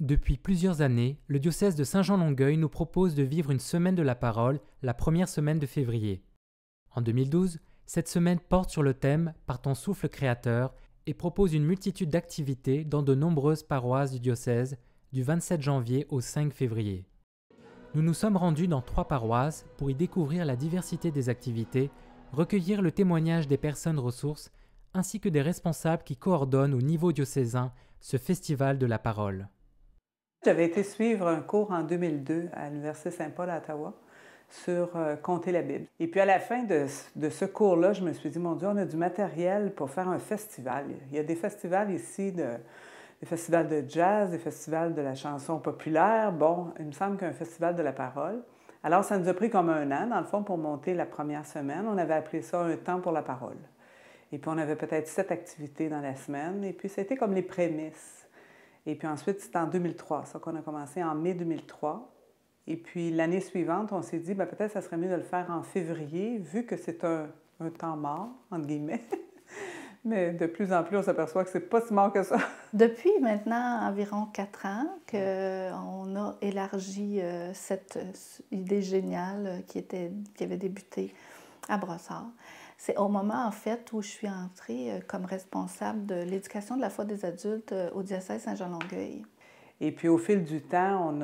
Depuis plusieurs années, le diocèse de Saint-Jean-Longueuil nous propose de vivre une semaine de la parole la première semaine de février. En 2012, cette semaine porte sur le thème « Par ton souffle créateur » et propose une multitude d'activités dans de nombreuses paroisses du diocèse du 27 janvier au 5 février. Nous nous sommes rendus dans 3 paroisses pour y découvrir la diversité des activités, recueillir le témoignage des personnes ressources ainsi que des responsables qui coordonnent au niveau diocésain ce festival de la parole. J'avais été suivre un cours en 2002 à l'Université Saint-Paul à Ottawa sur compter la Bible. Et puis à la fin de ce cours-là, je me suis dit, mon Dieu, on a du matériel pour faire un festival. Il y a des festivals ici, des festivals de jazz, des festivals de la chanson populaire. Bon, il me semble qu'un festival de la parole. Alors ça nous a pris comme 1 an, dans le fond, pour monter la première semaine. On avait appelé ça un temps pour la parole. Et puis on avait peut-être 7 activités dans la semaine. Et puis c'était comme les prémices. Et puis ensuite, c'était en 2003, ça qu'on a commencé en mai 2003. Et puis l'année suivante, on s'est dit, peut-être ça serait mieux de le faire en février, vu que c'est un temps mort, entre guillemets. Mais de plus en plus, on s'aperçoit que c'est pas si mort que ça. Depuis maintenant environ 4 ans qu'on a élargi cette idée géniale qui avait débuté à Brossard. C'est au moment, en fait, où je suis entrée comme responsable de l'éducation de la foi des adultes au diocèse Saint-Jean-Longueuil. Et puis, au fil du temps,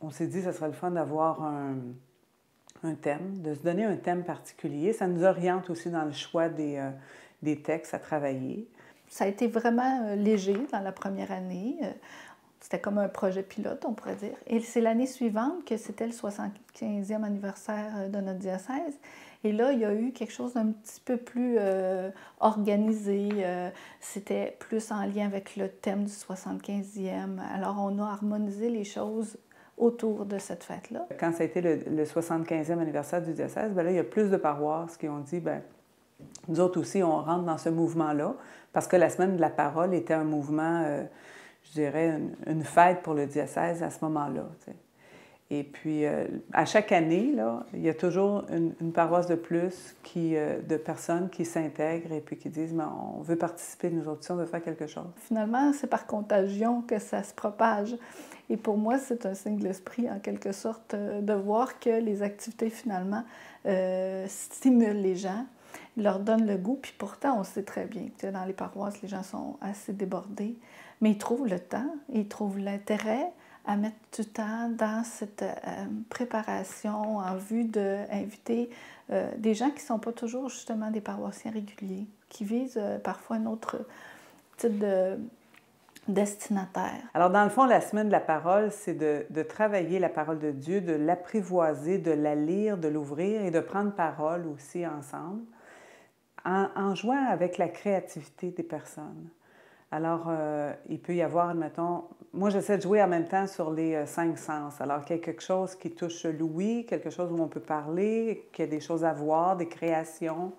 on s'est dit que ce serait le fun d'avoir un thème, de se donner un thème particulier. Ça nous oriente aussi dans le choix des textes à travailler. Ça a été vraiment léger dans la première année. C'était comme un projet pilote, on pourrait dire. Et c'est l'année suivante que c'était le 75e anniversaire de notre diocèse. Et là, il y a eu quelque chose d'un petit peu plus organisé. C'était plus en lien avec le thème du 75e. Alors, on a harmonisé les choses autour de cette fête-là. Quand ça a été le 75e anniversaire du diocèse, là, il y a plus de paroisses qui ont dit, nous autres aussi, on rentre dans ce mouvement-là, parce que la Semaine de la parole était un mouvement, je dirais, une fête pour le diocèse à ce moment-là. T'sais. Et puis, à chaque année, là, il y a toujours une paroisse de plus de personnes qui s'intègrent et puis qui disent, on veut participer, nous autres, on veut faire quelque chose. Finalement, c'est par contagion que ça se propage. Et pour moi, c'est un signe de l'esprit, en quelque sorte, de voir que les activités, finalement, stimulent les gens, leur donnent le goût. Puis pourtant, on sait très bien que dans les paroisses, les gens sont assez débordés, mais ils trouvent le temps, ils trouvent l'intérêt à mettre du temps dans cette préparation en vue d'inviter des gens qui ne sont pas toujours justement des paroissiens réguliers, qui visent parfois un autre type de destinataire. Alors, dans le fond, la Semaine de la parole, c'est de travailler la parole de Dieu, de l'apprivoiser, de la lire, de l'ouvrir et de prendre parole aussi ensemble, en jouant avec la créativité des personnes. Alors, il peut y avoir, admettons, moi j'essaie de jouer en même temps sur les 5 sens. Alors qu'il y a quelque chose qui touche l'ouïe, quelque chose où on peut parler, qu'il y a des choses à voir, des créations.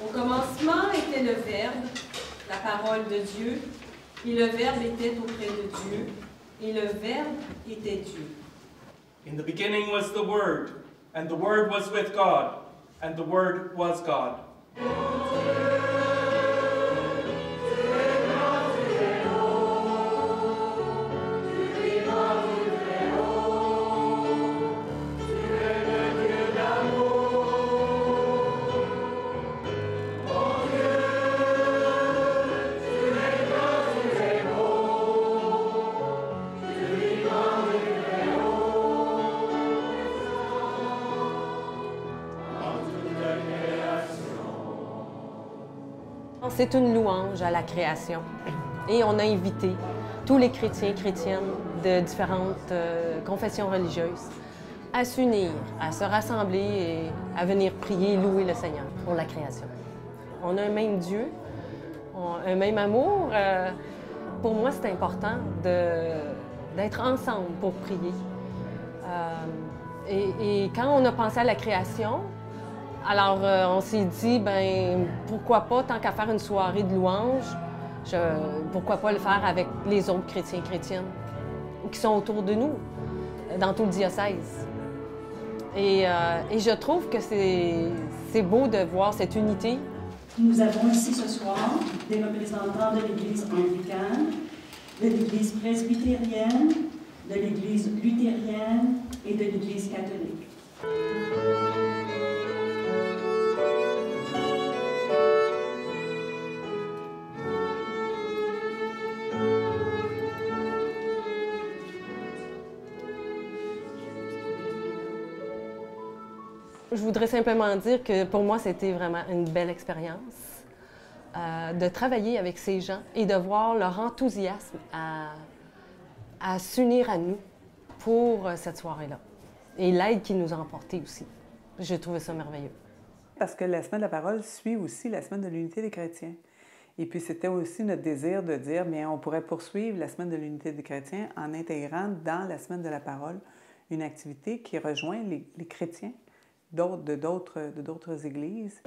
Au commencement était le Verbe, la parole de Dieu, et le Verbe était auprès de Dieu, et le Verbe était Dieu. In the beginning was the Word, and the Word was with God, and the Word was God. C'est une louange à la création. Et on a invité tous les chrétiens et chrétiennes de différentes confessions religieuses à s'unir, à se rassembler et à venir prier, louer le Seigneur pour la création. On a un même Dieu, un même amour. Pour moi, c'est important d'être ensemble pour prier. Et quand on a pensé à la création, alors on s'est dit, ben pourquoi pas, tant qu'à faire une soirée de louange, pourquoi pas le faire avec les autres chrétiens et chrétiennes qui sont autour de nous, dans tout le diocèse. Et je trouve que c'est beau de voir cette unité. Nous avons ici ce soir des représentants de l'Église anglicane, de l'Église presbytérienne, de l'Église luthérienne et de l'Église catholique. Je voudrais simplement dire que pour moi, c'était vraiment une belle expérience de travailler avec ces gens et de voir leur enthousiasme à s'unir à nous pour cette soirée-là. Et l'aide qu'ils nous ont apportée aussi. J'ai trouvé ça merveilleux. Parce que la Semaine de la Parole suit aussi la Semaine de l'Unité des chrétiens. Et puis c'était aussi notre désir de dire, bien, on pourrait poursuivre la Semaine de l'Unité des chrétiens en intégrant dans la Semaine de la Parole une activité qui rejoint les chrétiens de d'autres églises.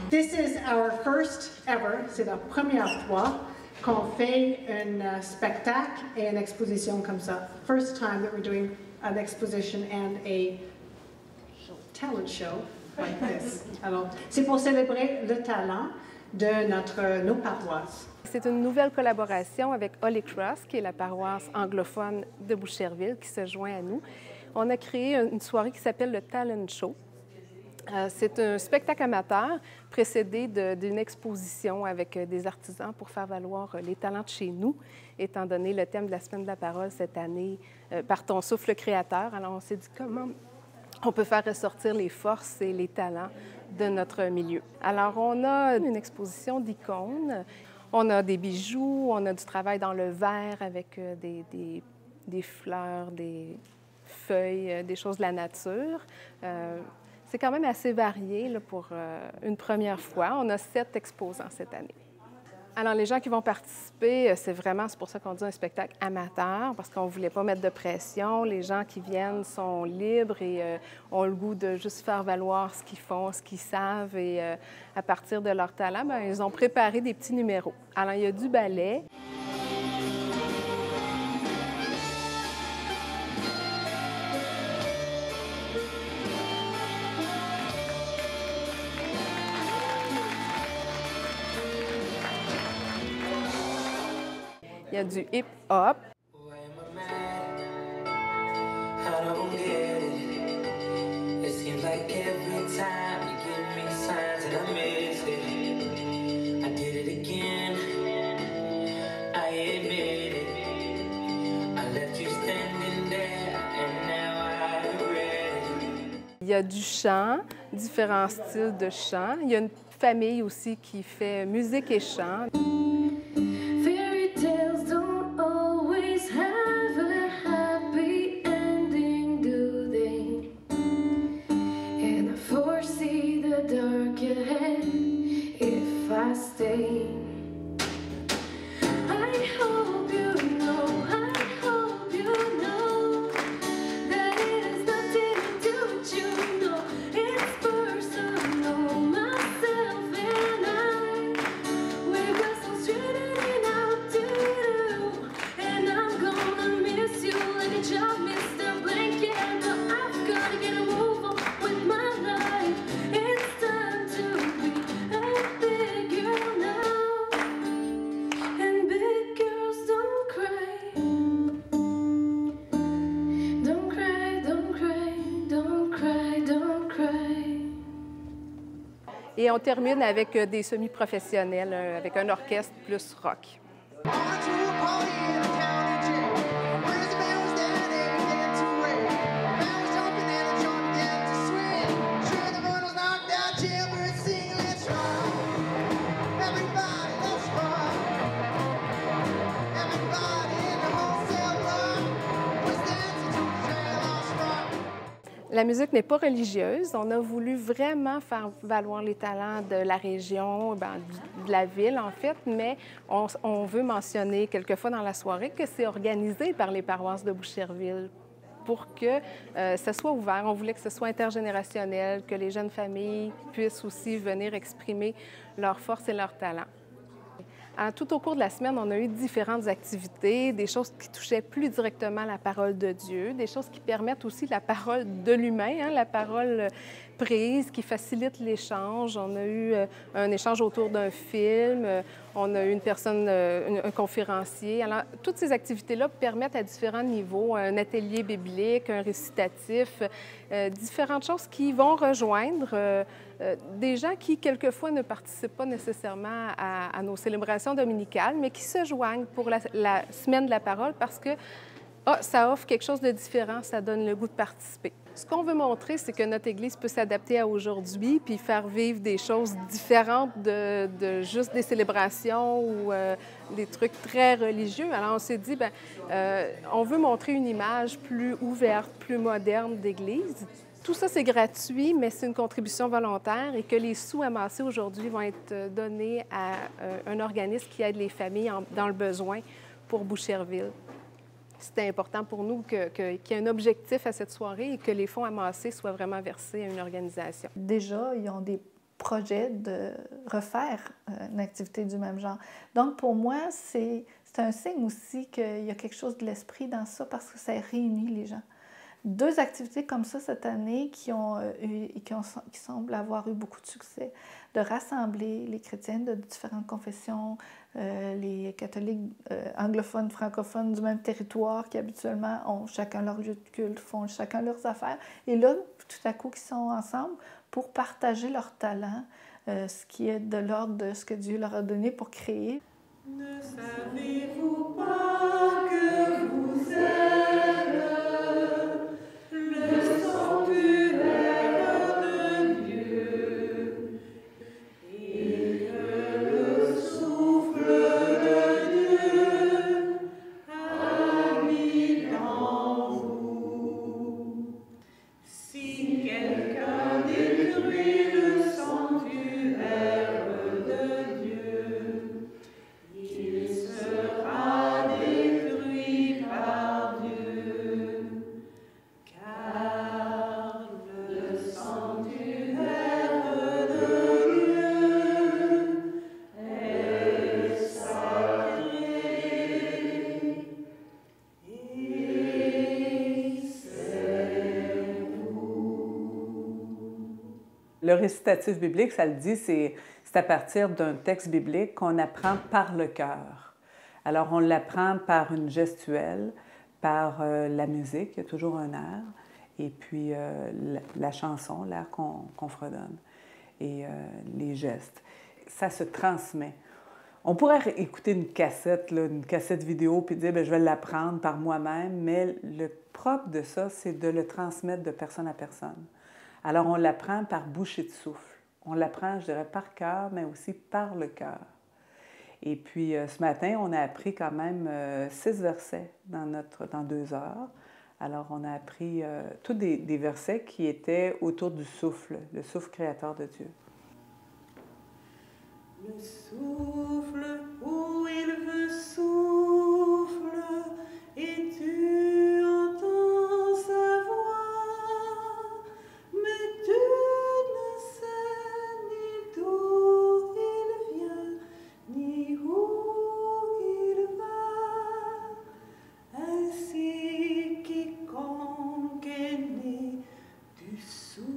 This is our first ever, c'est la première fois qu'on fait un spectacle et une exposition comme ça. First time that we're doing an exposition and a talent show like this. Alors, c'est pour célébrer le talent de nos paroisses. C'est une nouvelle collaboration avec Holy Cross, qui est la paroisse anglophone de Boucherville, qui se joint à nous. On a créé une soirée qui s'appelle le Talent Show. C'est un spectacle amateur précédé d'une exposition avec des artisans pour faire valoir les talents de chez nous, étant donné le thème de la Semaine de la Parole cette année, par ton souffle créateur. Alors, on s'est dit comment on peut faire ressortir les forces et les talents de notre milieu. Alors, on a une exposition d'icônes, on a des bijoux, on a du travail dans le verre avec des fleurs, des feuilles, des choses de la nature. C'est quand même assez varié là, pour une première fois. On a 7 exposants cette année. Alors, les gens qui vont participer, c'est pour ça qu'on dit un spectacle amateur, parce qu'on ne voulait pas mettre de pression. Les gens qui viennent sont libres et ont le goût de juste faire valoir ce qu'ils font, ce qu'ils savent. Et à partir de leur talent, bien, ils ont préparé des petits numéros. Alors, il y a du ballet. Il y a du hip-hop. Il y a du chant, différents styles de chant. Il y a une famille aussi qui fait musique et chant. Et on termine avec des semi-professionnels, avec un orchestre plus rock. La musique n'est pas religieuse. On a voulu vraiment faire valoir les talents de la région, de la ville, en fait, mais on veut mentionner quelquefois dans la soirée que c'est organisé par les paroisses de Boucherville pour que ça soit ouvert. On voulait que ce soit intergénérationnel, que les jeunes familles puissent aussi venir exprimer leurs forces et leurs talents. Tout au cours de la semaine, on a eu différentes activités, des choses qui touchaient plus directement la parole de Dieu, des choses qui permettent aussi la parole de l'humain, hein, la parole prise, qui facilite l'échange. On a eu un échange autour d'un film, on a eu une personne, un conférencier. Alors, toutes ces activités-là permettent à différents niveaux, un atelier biblique, un récitatif, différentes choses qui vont rejoindre des gens qui, quelquefois, ne participent pas nécessairement à nos célébrations dominicales, mais qui se joignent pour la semaine de la parole parce que ça offre quelque chose de différent, ça donne le goût de participer. Ce qu'on veut montrer, c'est que notre Église peut s'adapter à aujourd'hui puis faire vivre des choses différentes de juste des célébrations ou des trucs très religieux. Alors, on s'est dit, on veut montrer une image plus ouverte, plus moderne d'Église. Tout ça, c'est gratuit, mais c'est une contribution volontaire et que les sous amassés aujourd'hui vont être donnés à un organisme qui aide les familles dans le besoin pour Boucherville. C'était important pour nous qu'il y ait un objectif à cette soirée et que les fonds amassés soient vraiment versés à une organisation. Déjà, ils ont des projets de refaire une activité du même genre. Donc, pour moi, c'est un signe aussi qu'il y a quelque chose de l'esprit dans ça parce que ça réunit les gens. 2 activités comme ça cette année qui semblent avoir eu beaucoup de succès, de rassembler les chrétiens de différentes confessions, les catholiques anglophones, francophones du même territoire qui habituellement ont chacun leur lieu de culte, font chacun leurs affaires. Et là, tout à coup, ils sont ensemble pour partager leurs talents, ce qui est de l'ordre de ce que Dieu leur a donné pour créer. Ne savez-vous pas que vous êtes le sanctuaire de Dieu et que le souffle de Dieu habite en vous? Si quelqu'un détruit le sanctuaire de Dieu, il sera détruit par Dieu, car le sanctuaire de Dieu est sacré et c'est vous. Le récitatif biblique, ça le dit, c'est à partir d'un texte biblique qu'on apprend par le cœur. Alors, on l'apprend par une gestuelle, par la musique, il y a toujours un air, et puis la chanson, l'air qu'on fredonne, et les gestes. Ça se transmet. On pourrait écouter une cassette vidéo, puis dire, je vais l'apprendre par moi-même, mais le propre de ça, c'est de le transmettre de personne à personne. Alors, on l'apprend par bouchée de souffle. On l'apprend, je dirais, par cœur, mais aussi par le cœur. Et puis, ce matin, on a appris quand même 6 versets dans 2 heures. Alors, on a appris tous des versets qui étaient autour du souffle, le souffle créateur de Dieu. Le souffle où il veut souffle et tu entends sa voix, mais tu ne sais ni d'où il vient, ni où il va. Ainsi quiconque est né du souffle.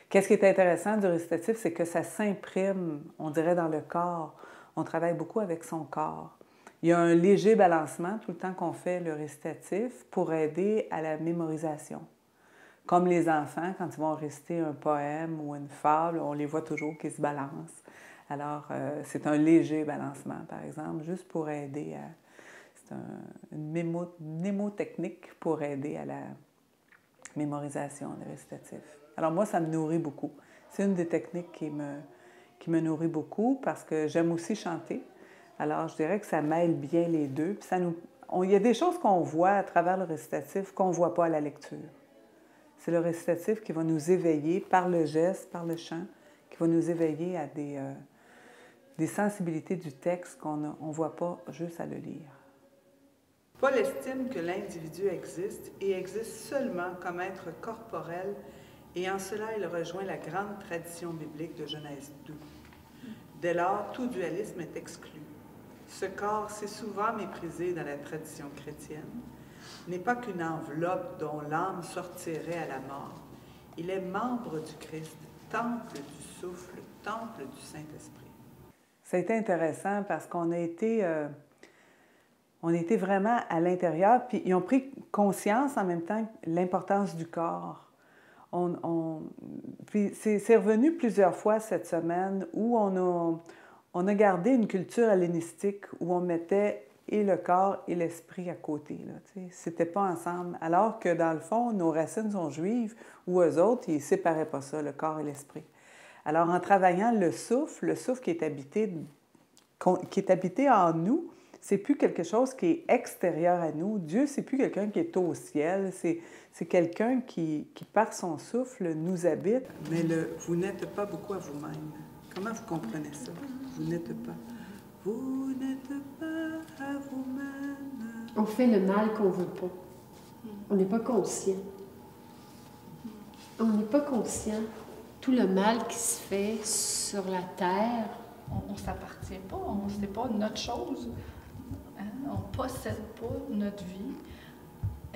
Qu'est-ce qui est intéressant du récitatif, c'est que ça s'imprime, on dirait, dans le corps. On travaille beaucoup avec son corps. Il y a un léger balancement tout le temps qu'on fait le récitatif pour aider à la mémorisation. Comme les enfants, quand ils vont réciter un poème ou une fable, on les voit toujours qui se balancent. Alors, c'est un léger balancement, par exemple, juste pour aider à... C'est une mnémotechnique pour aider à la mémorisation des récitatifs. Alors moi, ça me nourrit beaucoup. C'est une des techniques qui me nourrit beaucoup parce que j'aime aussi chanter. Alors, je dirais que ça mêle bien les deux. Puis il y a des choses qu'on voit à travers le récitatif qu'on ne voit pas à la lecture. C'est le récitatif qui va nous éveiller par le geste, par le chant, qui va nous éveiller à des sensibilités du texte qu'on ne voit pas juste à le lire. Paul estime que l'individu existe et existe seulement comme être corporel, et en cela il rejoint la grande tradition biblique de Genèse 2. Dès lors, tout dualisme est exclu. Ce corps, si souvent méprisé dans la tradition chrétienne, n'est pas qu'une enveloppe dont l'âme sortirait à la mort. Il est membre du Christ, temple du souffle, temple du Saint-Esprit. Ça a été intéressant parce qu'on a été vraiment à l'intérieur, puis ils ont pris conscience en même temps de l'importance du corps. Puis c'est revenu plusieurs fois cette semaine où on a gardé une culture hellénistique où on mettait et le corps et l'esprit à côté. C'était pas ensemble. Alors que dans le fond, nos racines sont juives, où eux autres, ils ne séparaient pas ça, le corps et l'esprit. Alors en travaillant le souffle qui est habité en nous, c'est plus quelque chose qui est extérieur à nous. Dieu, c'est plus quelqu'un qui est au ciel, c'est quelqu'un qui, par son souffle, nous habite. Mais vous n'êtes pas beaucoup à vous-même. Comment vous comprenez ça? Vous n'êtes pas. Vous n'êtes pas à vous-même. On fait le mal qu'on ne veut pas. On n'est pas conscient. On n'est pas conscient. Tout le mal qui se fait sur la terre. On ne s'appartient pas, ce n'est pas notre chose. Hein? On ne possède pas notre vie.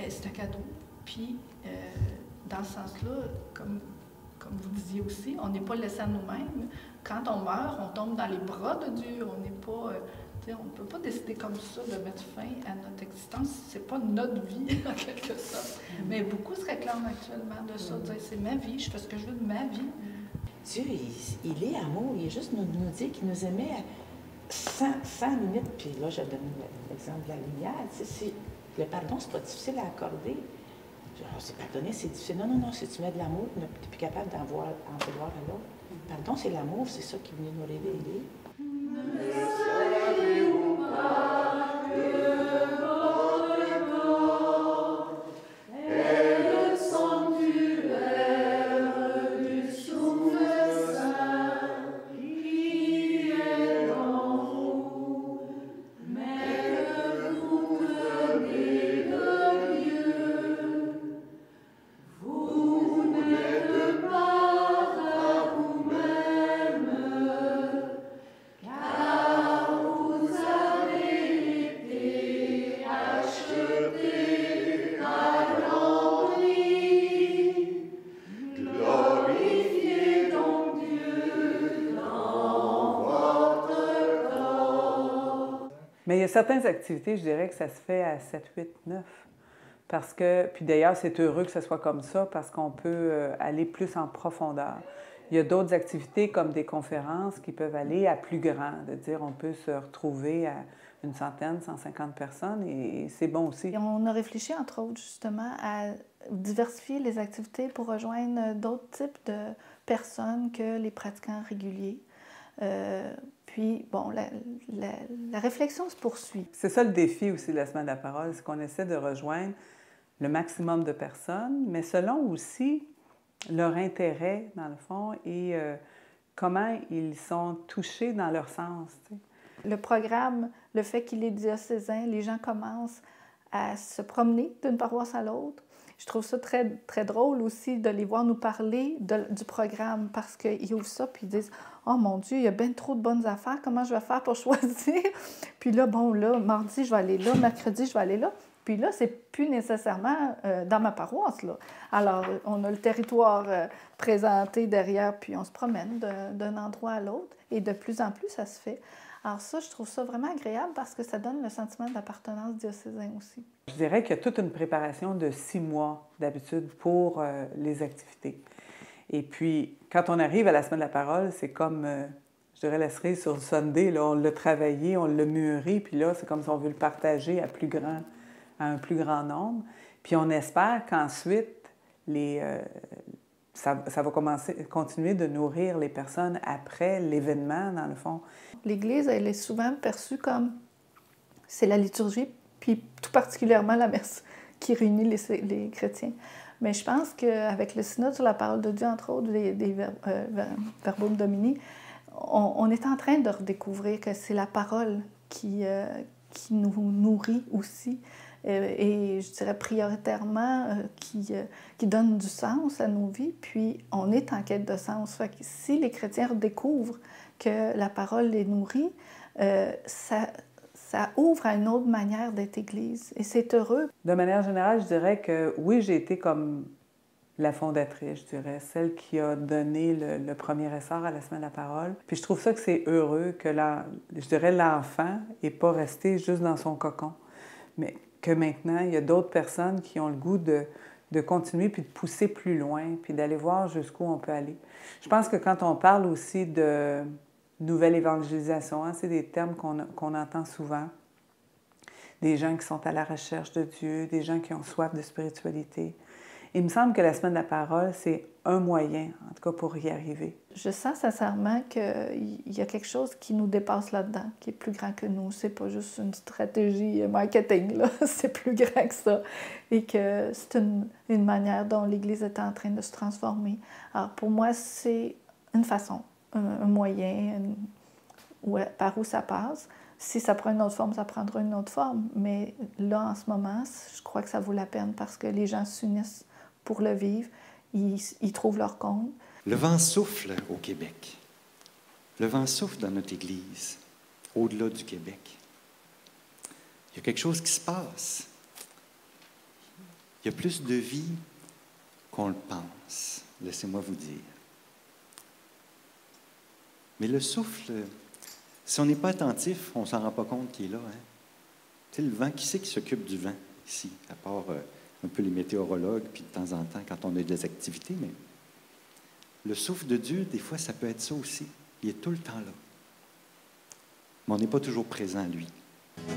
C'est un cadeau. Puis, dans ce sens-là, comme vous disiez aussi, on n'est pas laissé à nous-mêmes. Quand on meurt, on tombe dans les bras de Dieu. On n'est pas, on ne peut pas décider comme ça de mettre fin à notre existence. C'est pas notre vie, en quelque sorte. Mais beaucoup se réclament actuellement de ça, de dire c'est ma vie, je fais ce que je veux de ma vie. Dieu, il est amour. Il est juste nous dire qu'il nous aimait sans limite. Puis là, je donne l'exemple de la lumière. Le pardon, c'est pas difficile à accorder. C'est pardonner, c'est difficile. Non, si tu mets de l'amour, tu n'es plus capable d'en vouloir à l'autre. Pardon, c'est l'amour, c'est ça qui est venu nous révéler. Mais il y a certaines activités, je dirais que ça se fait à 7, 8, 9. Parce que, puis d'ailleurs, c'est heureux que ce soit comme ça parce qu'on peut aller plus en profondeur. Il y a d'autres activités comme des conférences qui peuvent aller à plus grand, de dire on peut se retrouver à une centaine, 150 personnes et c'est bon aussi. Et on a réfléchi, entre autres, justement, à diversifier les activités pour rejoindre d'autres types de personnes que les pratiquants réguliers. Puis, bon, la réflexion se poursuit. C'est ça le défi aussi de la Semaine de la parole, c'est qu'on essaie de rejoindre le maximum de personnes, mais selon aussi leur intérêt, dans le fond, et comment ils sont touchés dans leur sens. Tu sais. Le programme, le fait qu'il est diocésain, les gens commencent à se promener d'une paroisse à l'autre. Je trouve ça très, très drôle aussi de les voir nous parler du programme parce qu'ils ouvrent ça puis ils disent « Oh mon Dieu, il y a bien trop de bonnes affaires, comment je vais faire pour choisir? » Puis là, bon, là, mardi, je vais aller là, mercredi, je vais aller là. Puis là, c'est plus nécessairement dans ma paroisse, là. Alors, on a le territoire présenté derrière, puis on se promène d'un endroit à l'autre. Et de plus en plus, ça se fait. Alors ça, je trouve ça vraiment agréable parce que ça donne le sentiment d'appartenance diocésain aussi. Je dirais qu'il y a toute une préparation de 6 mois d'habitude pour les activités. Et puis, quand on arrive à la Semaine de la parole, c'est comme, je dirais, la cerise sur le Sunday. Là, on l'a travaillé, on l'a mûri, puis là, c'est comme si on veut le partager à un plus grand nombre. Puis on espère qu'ensuite, ça va continuer de nourrir les personnes après l'événement, dans le fond. L'Église, elle est souvent perçue comme c'est la liturgie, puis tout particulièrement la messe qui réunit les chrétiens. Mais je pense qu'avec le synode sur la parole de Dieu, entre autres, des Verbum Domini, on est en train de redécouvrir que c'est la parole qui nous nourrit aussi, et je dirais prioritairement qui donne du sens à nos vies, puis on est en quête de sens. Fait que si les chrétiens redécouvrent que la parole les nourrit, ça ouvre à une autre manière d'être Église, et c'est heureux. De manière générale, je dirais que oui, j'ai été comme la fondatrice, je dirais, celle qui a donné le premier essor à la Semaine de la Parole. Puis je trouve ça que c'est heureux que, je dirais, l'enfant n'est pas resté juste dans son cocon, mais que maintenant, il y a d'autres personnes qui ont le goût de continuer puis de pousser plus loin, puis d'aller voir jusqu'où on peut aller. Je pense que quand on parle aussi de nouvelle évangélisation, c'est des termes qu'on entend souvent. Des gens qui sont à la recherche de Dieu, des gens qui ont soif de spiritualité. Il me semble que la Semaine de la Parole, c'est un moyen, en tout cas, pour y arriver. Je sens sincèrement qu'il y a quelque chose qui nous dépasse là-dedans, qui est plus grand que nous. C'est pas juste une stratégie marketing, là. C'est plus grand que ça. Et que c'est une manière dont l'Église est en train de se transformer. Alors, pour moi, c'est une façon, un moyen, par où ça passe. Si ça prend une autre forme, ça prendra une autre forme. Mais là, en ce moment, je crois que ça vaut la peine parce que les gens s'unissent pour le vivre. Ils trouvent leur compte. Le vent souffle au Québec. Le vent souffle dans notre Église, au-delà du Québec. Il y a quelque chose qui se passe. Il y a plus de vie qu'on le pense, laissez-moi vous dire. Mais le souffle, si on n'est pas attentif, on ne s'en rend pas compte qu'il est là. Hein? Tu sais, le vent, qui c'est qui s'occupe du vent ici, à part un peu les météorologues, puis de temps en temps, quand on a des activités, mais le souffle de Dieu, des fois, ça peut être ça aussi. Il est tout le temps là. Mais on n'est pas toujours présent, lui.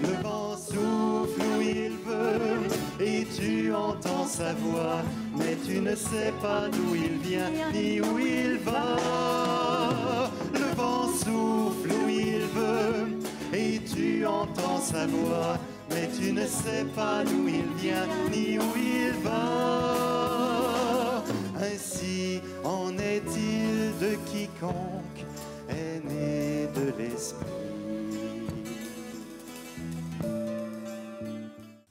Le vent souffle où il veut, et tu entends sa voix, mais tu ne sais pas d'où il vient, ni où il va. Le vent souffle où il veut, et tu entends sa voix, mais tu ne sais pas d'où il vient, ni où il va. Ainsi en est-il de quiconque est né de l'Esprit.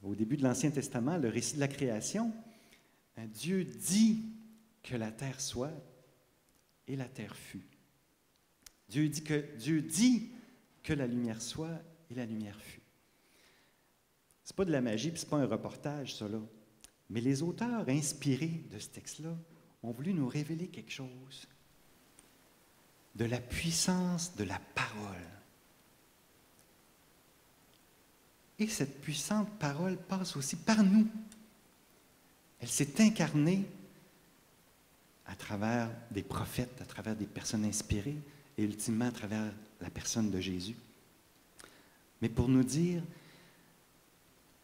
Au début de l'Ancien Testament, le récit de la création, Dieu dit que la terre soit, et la terre fut. Dieu dit que la lumière soit, et la lumière fut. C'est pas de la magie, puis c'est pas un reportage, ça, là. Mais les auteurs inspirés de ce texte-là ont voulu nous révéler quelque chose de la puissance de la parole. Et cette puissante parole passe aussi par nous. Elle s'est incarnée à travers des prophètes, à travers des personnes inspirées, et ultimement à travers la personne de Jésus. Mais pour nous dire,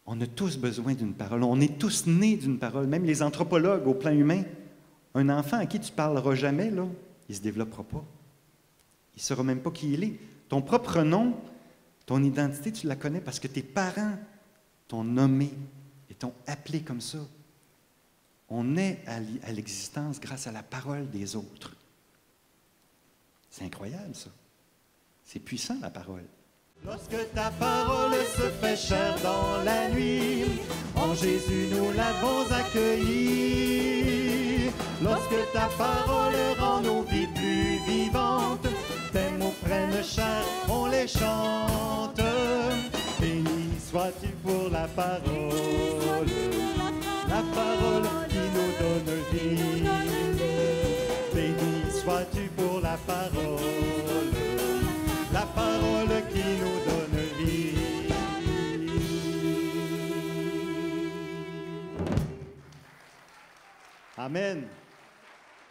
on a tous besoin d'une parole, on est tous nés d'une parole, même les anthropologues au plan humain. Un enfant à qui tu ne parleras jamais, là, il ne se développera pas. Il ne saura même pas qui il est. Ton propre nom, ton identité, tu la connais parce que tes parents t'ont nommé et t'ont appelé comme ça. On est à l'existence grâce à la parole des autres. C'est incroyable, ça. C'est puissant, la parole. Lorsque ta parole se fait chair dans la nuit, en Jésus nous l'avons accueilli. Lorsque ta parole rend nos vies plus vivantes, tes mots prennent chair, on les chante. Béni sois-tu pour la parole qui nous donne vie. Béni sois-tu pour la parole qui nous donne vie. Amen.